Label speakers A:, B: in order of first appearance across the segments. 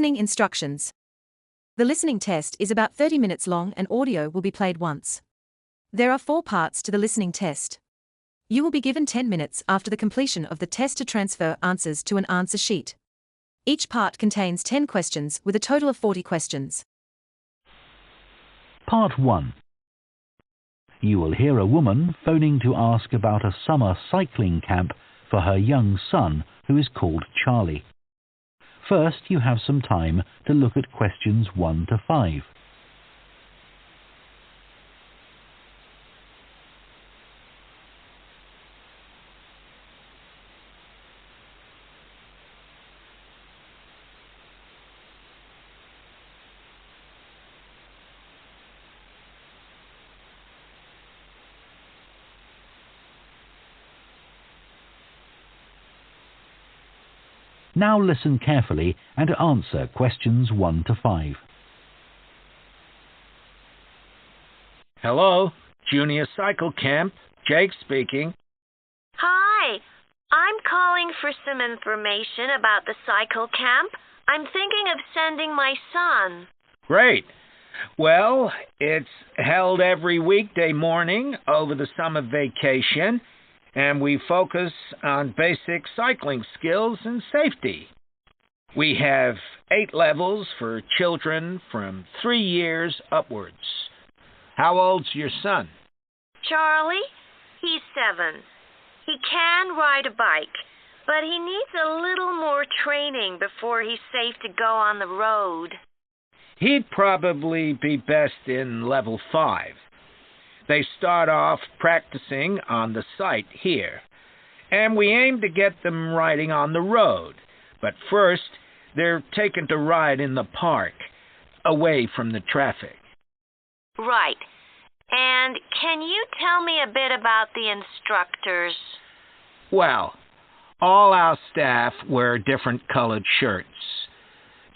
A: Listening instructions. The listening test is about 30 minutes long and audio will be played once. There are 4 parts to the listening test. You will be given 10 minutes after the completion of the test to transfer answers to an answer sheet. Each part contains 10 questions with a total of 40 questions.
B: Part 1. You will hear a woman phoning to ask about a summer cycling camp for her young son who is called Charlie. First, you have some time to look at questions 1 to 5. Now listen carefully and answer questions 1 to 5.
C: Hello, Junior Cycle Camp. Jake speaking.
D: Hi, I'm calling for some information about the cycle camp. I'm thinking of sending my son.
C: Great. Well, it's held every weekday morning over the summer vacation, and we focus on basic cycling skills and safety. We have 8 levels for children from 3 years upwards. How old's your son?
D: Charlie, he's 7. He can ride a bike, but he needs a little more training before he's safe to go on the road.
C: He'd probably be best in level 5. They start off practicing on the site here, and we aim to get them riding on the road. But first, they're taken to ride in the park, away from the traffic.
D: Right. And can you tell me a bit about the instructors?
C: Well, all our staff wear different colored shirts.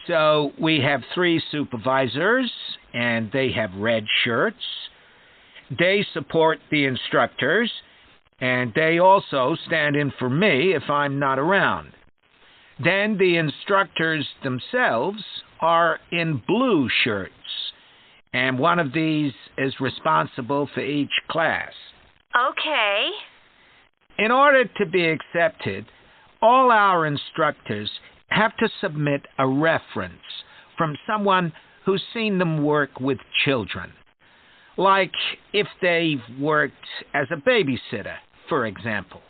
C: So we have 3 supervisors, and they have red shirts. They support the instructors, and they also stand in for me if I'm not around. Then the instructors themselves are in blue shirts, and one of these is responsible for each class.
D: Okay.
C: In order to be accepted, all our instructors have to submit a reference from someone who's seen them work with children. Like if they've worked as a babysitter, for example.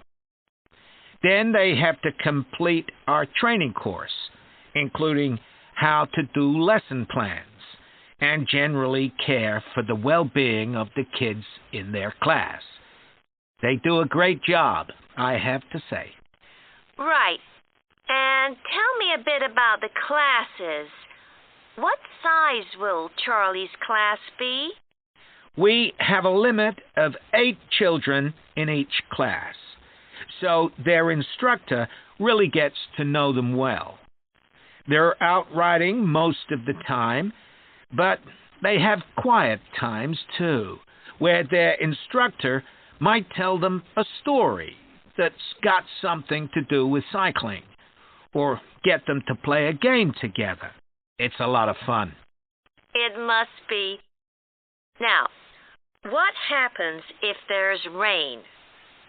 C: Then they have to complete our training course, including how to do lesson plans and generally care for the well-being of the kids in their class. They do a great job, I have to say.
D: Right. And tell me a bit about the classes. What size will Charlie's class be?
C: We have a limit of 8 children in each class, so their instructor really gets to know them well. They're out riding most of the time, but they have quiet times too, where their instructor might tell them a story that's got something to do with cycling, or get them to play a game together. It's a lot of fun.
D: It must be. Now, what happens if there's rain?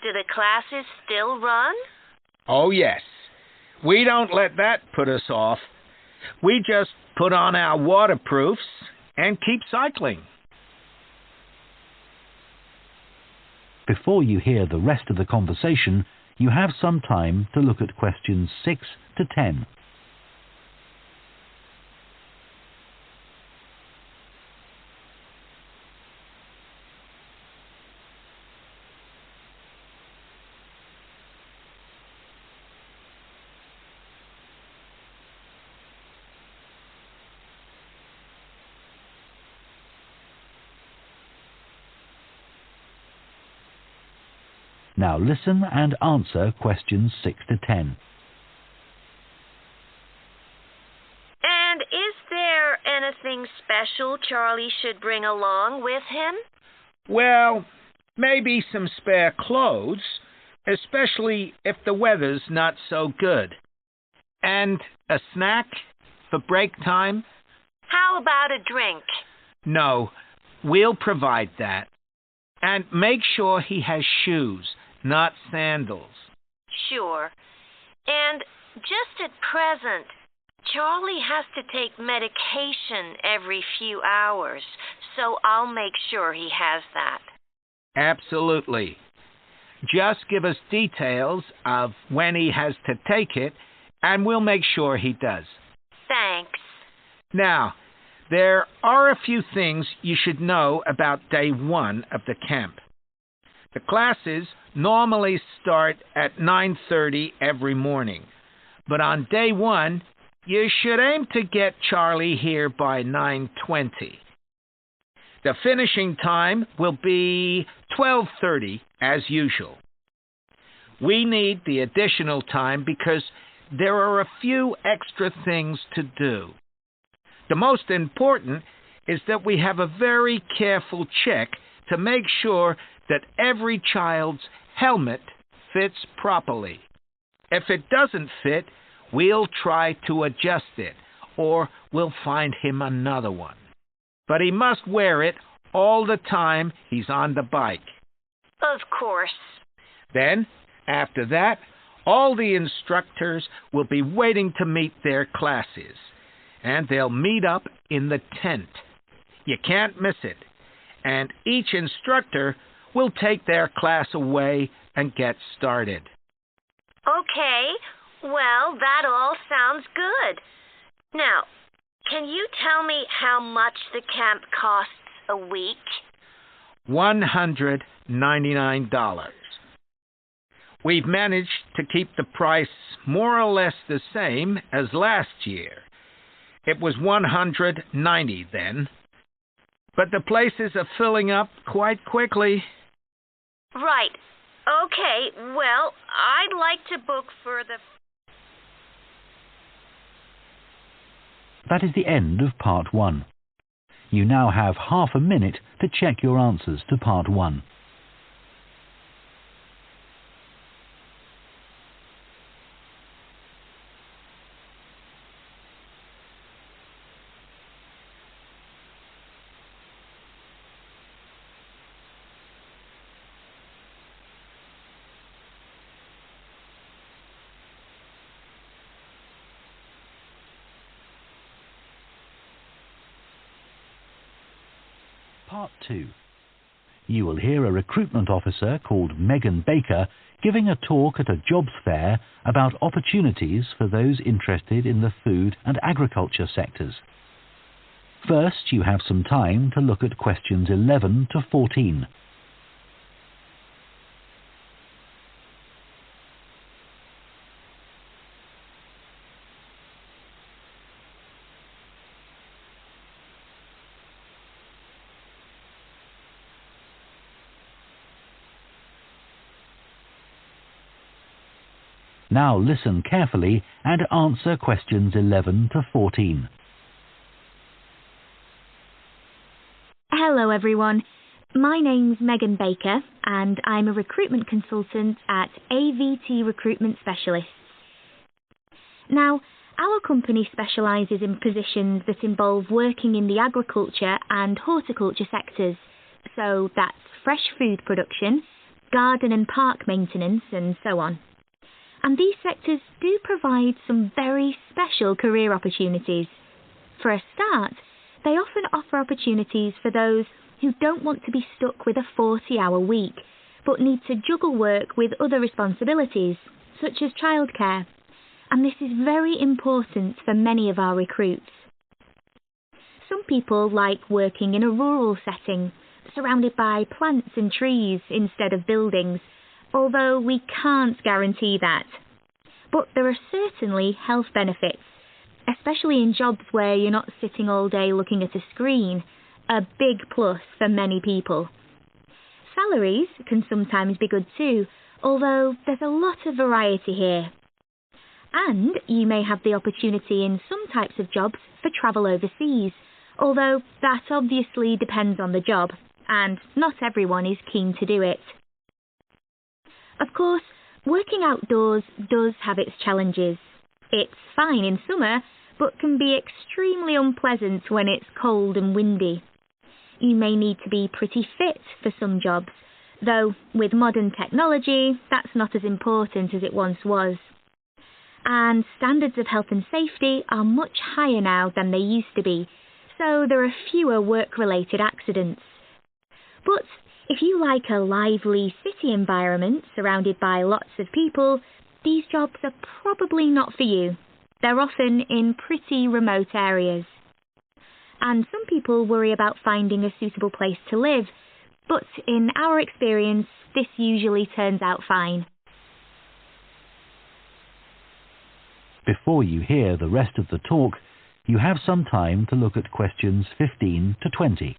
D: Do the classes still run?
C: Oh, yes. We don't let that put us off. We just put on our waterproofs and keep cycling.
B: Before you hear the rest of the conversation, you have some time to look at questions 6 to 10. Now listen and answer questions 6 to 10.
D: And is there anything special Charlie should bring along with him?
C: Well, maybe some spare clothes, especially if the weather's not so good. And a snack for break time?
D: How about a drink?
C: No, we'll provide that. And make sure he has shoes, not sandals.
D: Sure. And just at present, Charlie has to take medication every few hours, so I'll make sure he has that.
C: Absolutely. Just give us details of when he has to take it, and we'll make sure he does.
D: Thanks.
C: Now, there are a few things you should know about day 1 of the camp. The classes normally start at 9:30 every morning, but on day 1, you should aim to get Charlie here by 9:20. The finishing time will be 12:30 as usual. We need the additional time because there are a few extra things to do. The most important is that we have a very careful check to make sure that every child's helmet fits properly. If it doesn't fit, we'll try to adjust it, or we'll find him another one. But he must wear it all the time he's on the bike.
D: Of course.
C: Then, after that, all the instructors will be waiting to meet their classes, and they'll meet up in the tent. You can't miss it. And each instructor will take their class away and get started.
D: Okay. Well, that all sounds good. Now, can you tell me how much the camp costs a week?
C: $199. We've managed to keep the price more or less the same as last year. It was $190 then. But the places are filling up quite quickly.
D: Right. Okay. Well, I'd like to book for the...
B: That is the end of part 1. You now have half a minute to check your answers to part 1. Part 2. You will hear a recruitment officer called Megan Baker giving a talk at a jobs fair about opportunities for those interested in the food and agriculture sectors. First, you have some time to look at questions 11 to 14. Now listen carefully and answer questions 11 to 14.
E: Hello everyone, my name's Megan Baker and I'm a recruitment consultant at AVT Recruitment Specialists. Now, our company specialises in positions that involve working in the agriculture and horticulture sectors, so that's fresh food production, garden and park maintenance and so on. And these sectors do provide some very special career opportunities. For a start, they often offer opportunities for those who don't want to be stuck with a 40-hour week, but need to juggle work with other responsibilities, such as childcare. And this is very important for many of our recruits. Some people like working in a rural setting, surrounded by plants and trees instead of buildings, although we can't guarantee that. But there are certainly health benefits, especially in jobs where you're not sitting all day looking at a screen, a big plus for many people. Salaries can sometimes be good too, although there's a lot of variety here. And you may have the opportunity in some types of jobs for travel overseas, although that obviously depends on the job, and not everyone is keen to do it. Of course, working outdoors does have its challenges. It's fine in summer, but can be extremely unpleasant when it's cold and windy. You may need to be pretty fit for some jobs, though with modern technology, that's not as important as it once was. And standards of health and safety are much higher now than they used to be, so there are fewer work-related accidents. But if you like a lively city environment surrounded by lots of people, these jobs are probably not for you. They're often in pretty remote areas. And some people worry about finding a suitable place to live, but in our experience, this usually turns out fine.
B: Before you hear the rest of the talk, you have some time to look at questions 15 to 20.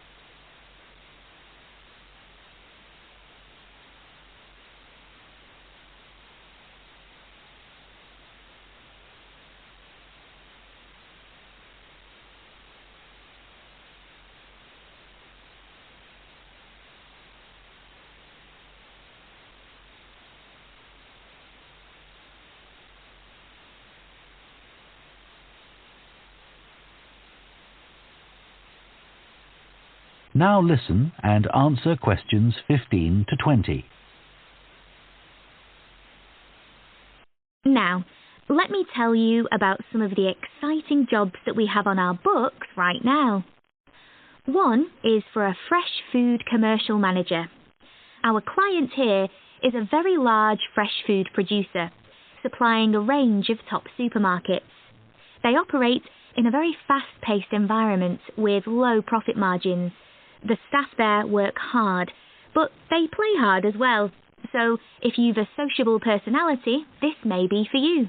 B: Now listen and answer questions 15 to 20.
E: Now, let me tell you about some of the exciting jobs that we have on our books right now. One is for a fresh food commercial manager. Our client here is a very large fresh food producer, supplying a range of top supermarkets. They operate in a very fast-paced environment with low profit margins. The staff there work hard, but they play hard as well. So if you've a sociable personality, this may be for you.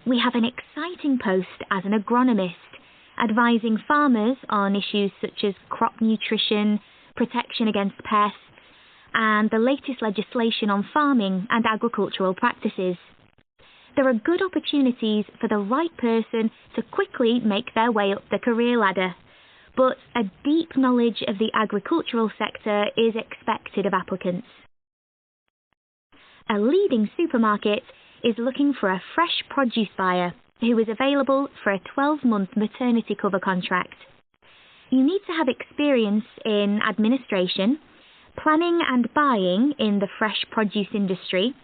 E: We have an exciting post as an agronomist, advising farmers on issues such as crop nutrition, protection against pests, and the latest legislation on farming and agricultural practices. There are good opportunities for the right person to quickly make their way up the career ladder, but a deep knowledge of the agricultural sector is expected of applicants. A leading supermarket is looking for a fresh produce buyer who is available for a 12-month maternity cover contract. You need to have experience in administration, planning and buying in the fresh produce industry,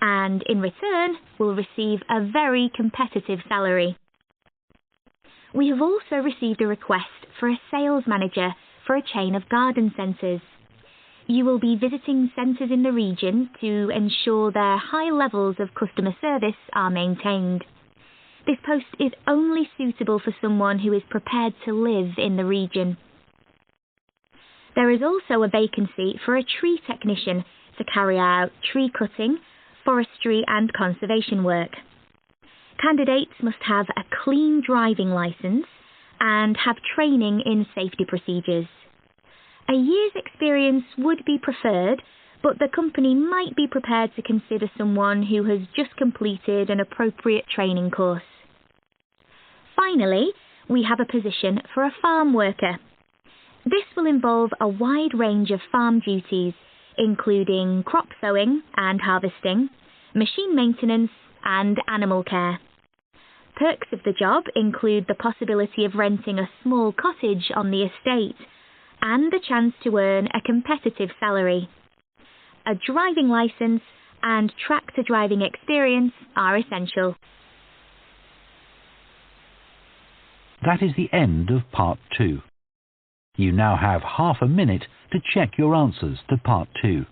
E: and in return will receive a very competitive salary. We have also received a request for a sales manager for a chain of garden centres. You will be visiting centres in the region to ensure their high levels of customer service are maintained. This post is only suitable for someone who is prepared to live in the region. There is also a vacancy for a tree technician to carry out tree cutting, forestry and conservation work. Candidates must have a clean driving licence and have training in safety procedures. A year's experience would be preferred, but the company might be prepared to consider someone who has just completed an appropriate training course. Finally, we have a position for a farm worker. This will involve a wide range of farm duties, including crop sowing and harvesting, machine maintenance, and animal care. Perks of the job include the possibility of renting a small cottage on the estate and the chance to earn a competitive salary. A driving licence and tractor driving experience are essential.
B: That is the end of Part 2. You now have half a minute to check your answers to Part 2.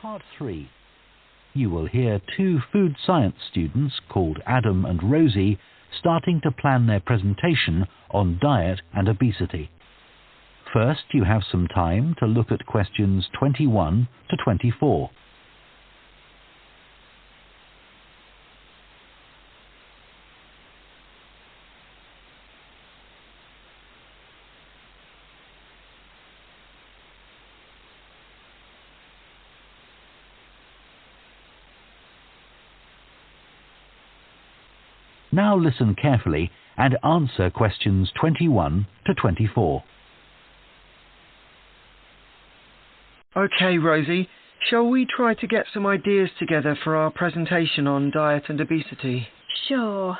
B: Part 3. You will hear two food science students called Adam and Rosie starting to plan their presentation on diet and obesity. First, you have some time to look at questions 21 to 24. Now listen carefully and answer questions 21 to 24.
F: OK, Rosie, shall we try to get some ideas together for our presentation on diet and obesity?
G: Sure.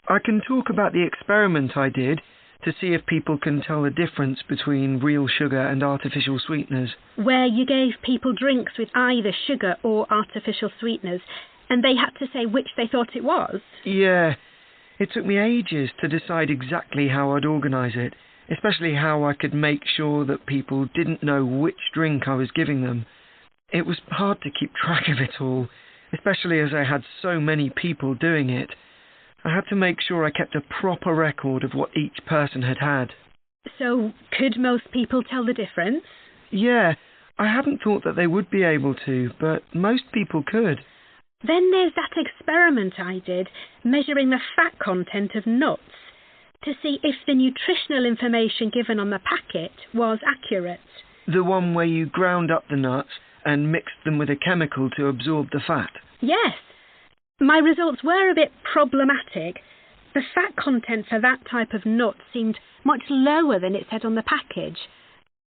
F: I can talk about the experiment I did to see if people can tell the difference between real sugar and artificial sweeteners.
G: Where you gave people drinks with either sugar or artificial sweeteners, and they had to say which they thought it was?
F: Yeah, it took me ages to decide exactly how I'd organise it, especially how I could make sure that people didn't know which drink I was giving them. It was hard to keep track of it all, especially as I had so many people doing it. I had to make sure I kept a proper record of what each person had had.
G: So, could most people tell the difference?
F: Yeah, I hadn't thought that they would be able to, but most people could.
G: Then there's that experiment I did, measuring the fat content of nuts, to see if the nutritional information given on the packet was accurate.
F: The one where you ground up the nuts and mixed them with a chemical to absorb the fat?
G: Yes. My results were a bit problematic. The fat content for that type of nut seemed much lower than it said on the package.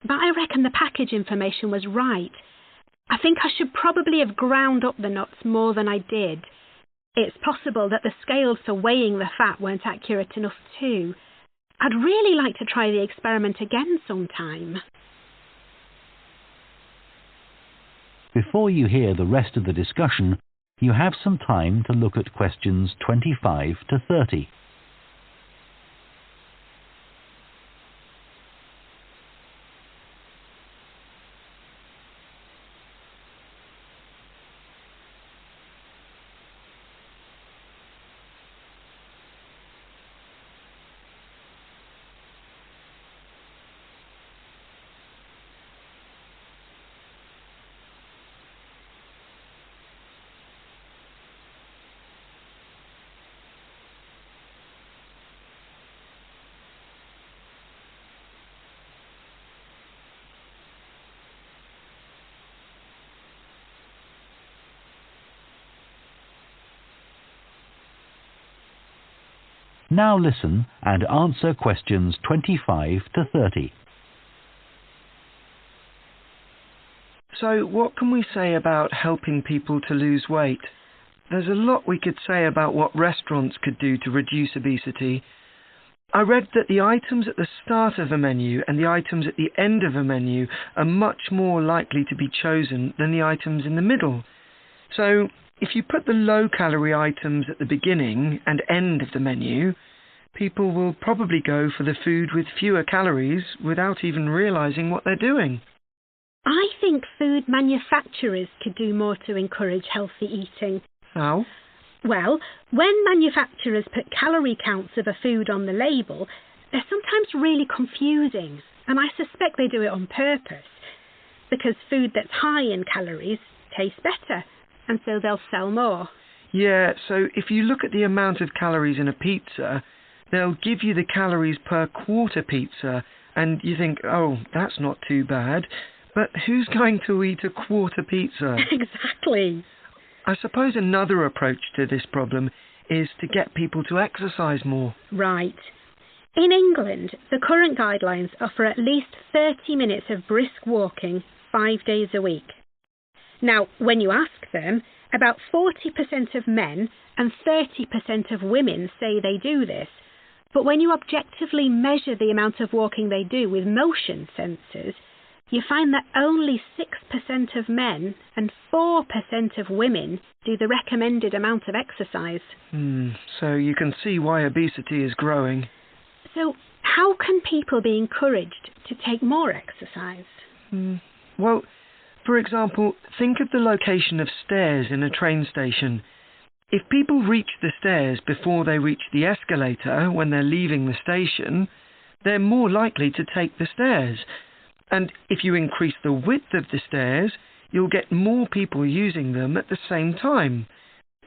G: But I reckon the package information was right. I think I should probably have ground up the nuts more than I did. It's possible that the scales for weighing the fat weren't accurate enough too. I'd really like to try the experiment again sometime.
B: Before you hear the rest of the discussion, you have some time to look at questions 25 to 30. Now listen and answer questions 25 to 30.
F: So, what can we say about helping people to lose weight? There's a lot we could say about what restaurants could do to reduce obesity. I read that the items at the start of a menu and the items at the end of a menu are much more likely to be chosen than the items in the middle. So, if you put the low-calorie items at the beginning and end of the menu, people will probably go for the food with fewer calories without even realising what they're doing.
G: I think food manufacturers could do more to encourage healthy eating.
F: How?
G: Well, when manufacturers put calorie counts of a food on the label, they're sometimes really confusing, and I suspect they do it on purpose, because food that's high in calories tastes better, and so they'll sell more.
F: Yeah, so if you look at the amount of calories in a pizza, they'll give you the calories per quarter pizza, and you think, oh, that's not too bad. But who's going to eat a quarter pizza?
G: Exactly.
F: I suppose another approach to this problem is to get people to exercise more.
G: Right. In England, the current guidelines offer at least 30 minutes of brisk walking 5 days a week. Now, when you ask them, about 40% of men and 30% of women say they do this. But when you objectively measure the amount of walking they do with motion sensors, you find that only 6% of men and 4% of women do the recommended amount of exercise.
F: So you can see why obesity is growing.
G: So how can people be encouraged to take more exercise?
F: Well, for example, think of the location of stairs in a train station. If people reach the stairs before they reach the escalator when they're leaving the station, they're more likely to take the stairs. And if you increase the width of the stairs, you'll get more people using them at the same time.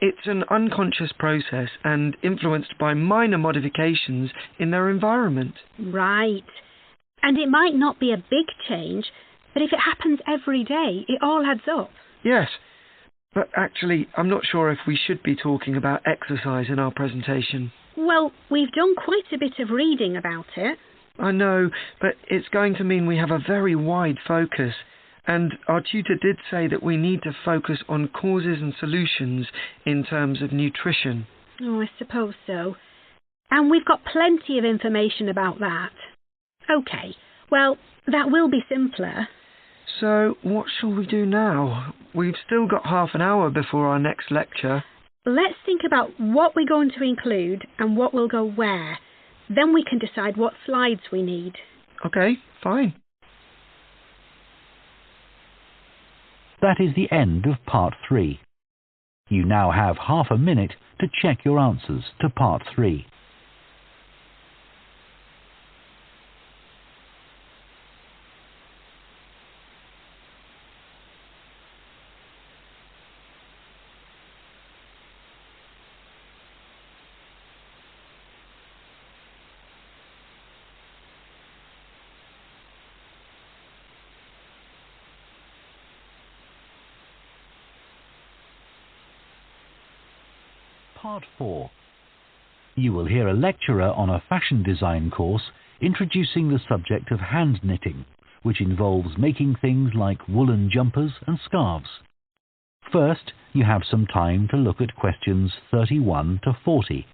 F: It's an unconscious process and influenced by minor modifications in their environment.
G: Right. And it might not be a big change, but if it happens every day, it all adds up.
F: Yes. But actually, I'm not sure if we should be talking about exercise in our presentation.
G: Well, we've done quite a bit of reading about it.
F: I know, but it's going to mean we have a very wide focus. And our tutor did say that we need to focus on causes and solutions in terms of nutrition.
G: Oh, I suppose so. And we've got plenty of information about that. OK, well, that will be simpler.
F: So, what shall we do now? We've still got half an hour before our next lecture.
G: Let's think about what we're going to include and what will go where. Then we can decide what slides we need.
F: OK, fine.
B: That is the end of part 3. You now have half a minute to check your answers to part 3. Part 4. You will hear a lecturer on a fashion design course introducing the subject of hand knitting, which involves making things like woolen jumpers and scarves. First, you have some time to look at questions 31 to 40.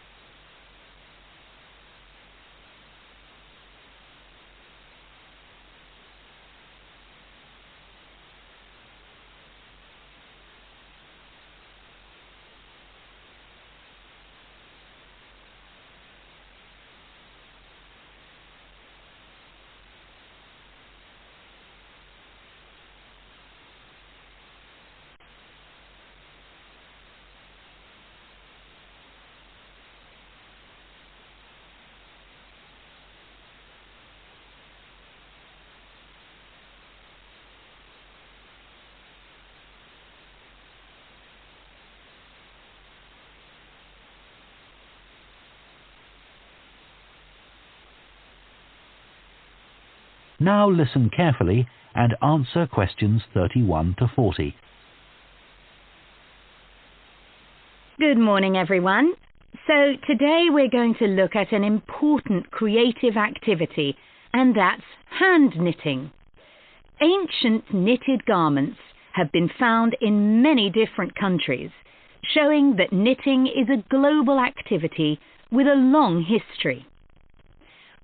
B: Now listen carefully and answer questions 31 to 40.
H: Good morning, everyone. So today we're going to look at an important creative activity, and that's hand knitting. Ancient knitted garments have been found in many different countries, showing that knitting is a global activity with a long history.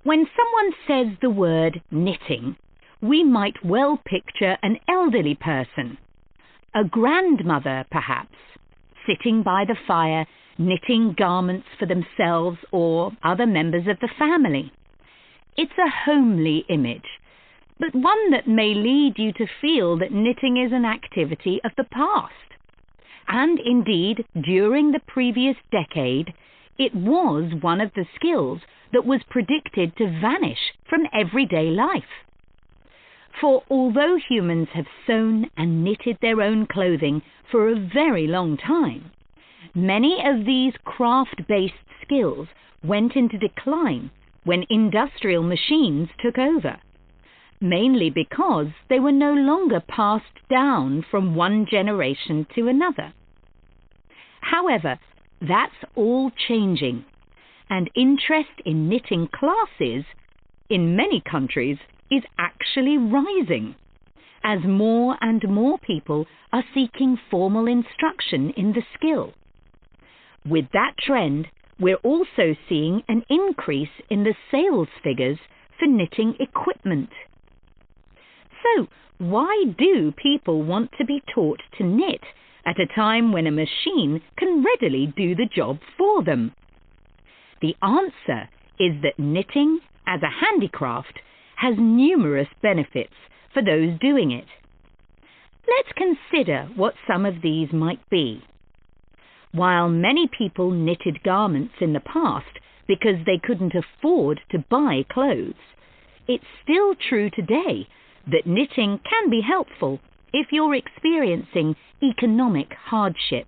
H: When someone says the word knitting, we might well picture an elderly person, a grandmother perhaps, sitting by the fire knitting garments for themselves or other members of the family. It's a homely image, but one that may lead you to feel that knitting is an activity of the past. And indeed, during the previous decade, it was one of the skills that was predicted to vanish from everyday life. For although humans have sewn and knitted their own clothing for a very long time, many of these craft-based skills went into decline when industrial machines took over, mainly because they were no longer passed down from one generation to another. However, that's all changing, and interest in knitting classes in many countries is actually rising, as more and more people are seeking formal instruction in the skill. With that trend, we're also seeing an increase in the sales figures for knitting equipment. So, why do people want to be taught to knit at a time when a machine can readily do the job for them? The answer is that knitting, as a handicraft, has numerous benefits for those doing it. Let's consider what some of these might be. While many people knitted garments in the past because they couldn't afford to buy clothes, it's still true today that knitting can be helpful if you're experiencing economic hardship.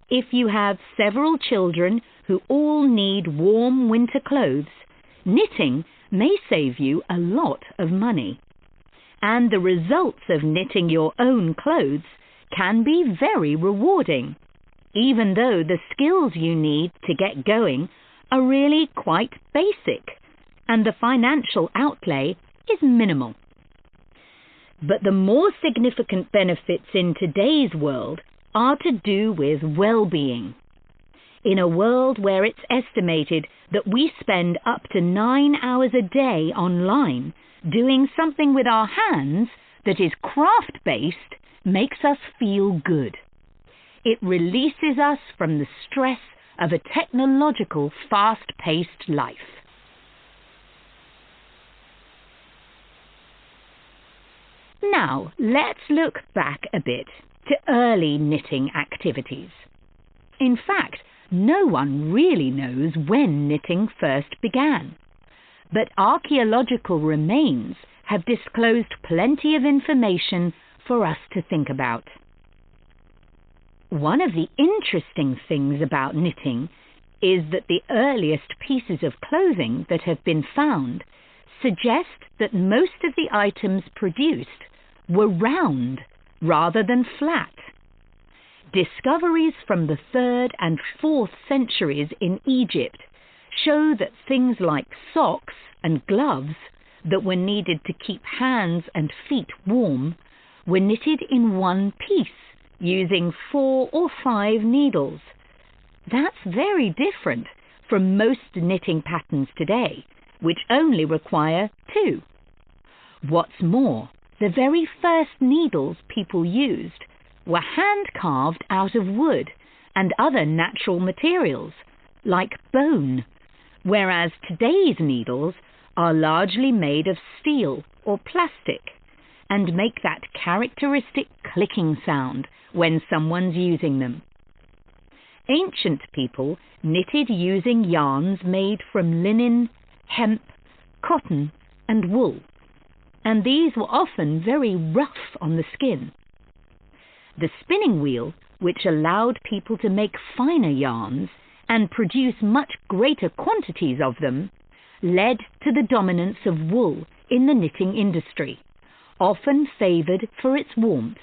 H: If you have several children who all need warm winter clothes, knitting may save you a lot of money. And the results of knitting your own clothes can be very rewarding, even though the skills you need to get going are really quite basic and the financial outlay is minimal. But the more significant benefits in today's world are to do with well-being. In a world where it's estimated that we spend up to 9 hours a day online, doing something with our hands that is craft-based makes us feel good. It releases us from the stress of a technological, fast-paced life. Now, let's look back a bit to early knitting activities. In fact, no one really knows when knitting first began, but archaeological remains have disclosed plenty of information for us to think about. One of the interesting things about knitting is that the earliest pieces of clothing that have been found suggest that most of the items produced were round rather than flat. Discoveries from the 3rd and 4th centuries in Egypt show that things like socks and gloves that were needed to keep hands and feet warm were knitted in one piece using 4 or 5 needles. That's very different from most knitting patterns today, which only require 2. What's more, the very first needles people used were hand-carved out of wood and other natural materials, like bone, whereas today's needles are largely made of steel or plastic and make that characteristic clicking sound when someone's using them. Ancient people knitted using yarns made from linen, hemp, cotton, and wool, and these were often very rough on the skin. The spinning wheel, which allowed people to make finer yarns and produce much greater quantities of them, led to the dominance of wool in the knitting industry, often favoured for its warmth.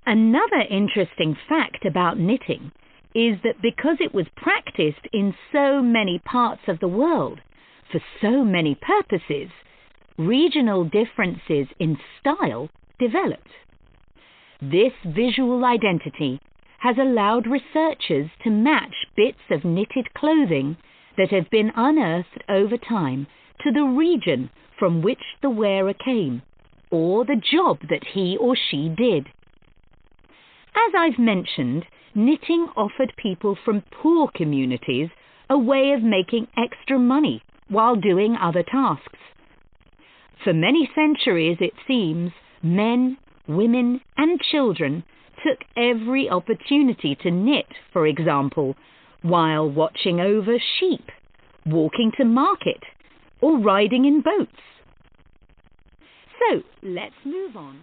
H: Another interesting fact about knitting is that because it was practiced in so many parts of the world for so many purposes, regional differences in style developed. This visual identity has allowed researchers to match bits of knitted clothing that have been unearthed over time to the region from which the wearer came, or the job that he or she did. As I've mentioned, knitting offered people from poor communities a way of making extra money while doing other tasks. For many centuries, it seems, men, women and children took every opportunity to knit, for example, while watching over sheep, walking to market, or riding in boats. So, let's move on.